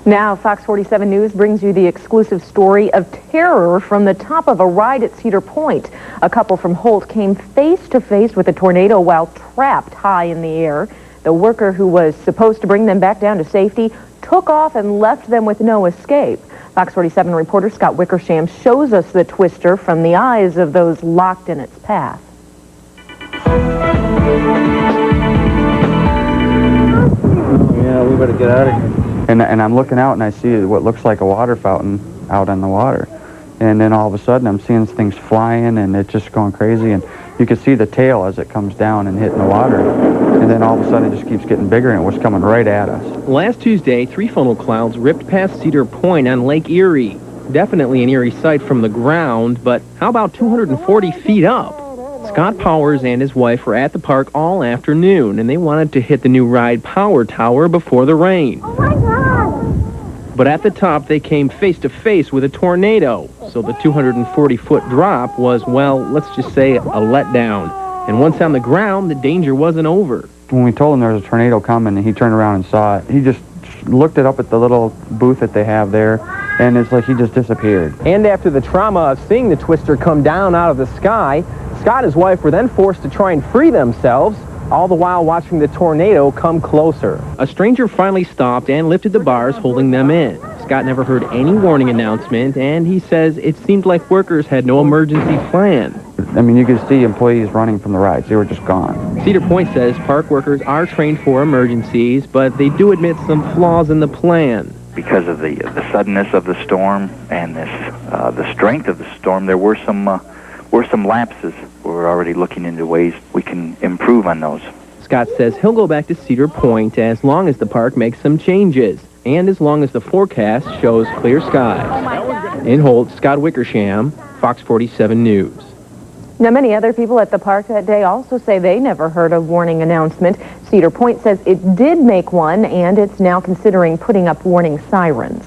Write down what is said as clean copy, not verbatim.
Now, Fox 47 News brings you the exclusive story of terror from the top of a ride at Cedar Point. A couple from Holt came face to face with a tornado while trapped high in the air. The worker who was supposed to bring them back down to safety took off and left them with no escape. Fox 47 reporter Scott Wickersham shows us the twister from the eyes of those locked in its path. Yeah, we better get out of here. And I'm looking out and I see what looks like a water fountain out on the water. And then all of a sudden I'm seeing things flying and it's just going crazy. And you can see the tail as it comes down and hitting the water. And then all of a sudden it just keeps getting bigger and it was coming right at us. Last Tuesday, 3 funnel clouds ripped past Cedar Point on Lake Erie. Definitely an eerie sight from the ground, but how about 240 feet up? Scott Powers and his wife were at the park all afternoon, and they wanted to hit the new ride Power Tower before the rain. Oh my God! But at the top, they came face to face with a tornado. So the 240-foot drop was, well, let's just say a letdown. And once on the ground, the danger wasn't over. When we told him there was a tornado coming and he turned around and saw it, he just looked it up at the little booth that they have there, and it's like he just disappeared. And after the trauma of seeing the twister come down out of the sky, Scott and his wife were then forced to try and free themselves, all the while watching the tornado come closer. A stranger finally stopped and lifted the bars holding them in. Scott never heard any warning announcement, and he says it seemed like workers had no emergency plan. I mean, you could see employees running from the rides. They were just gone. Cedar Point says park workers are trained for emergencies, but they do admit some flaws in the plan. Because of the suddenness of the storm and the strength of the storm, there were some lapses. We're already looking into ways we can improve on those. Scott says he'll go back to Cedar Point as long as the park makes some changes and as long as the forecast shows clear skies. In Holt, Scott Wickersham, Fox 47 News. Now, many other people at the park that day also say they never heard a warning announcement. Cedar Point says it did make one, and it's now considering putting up warning sirens.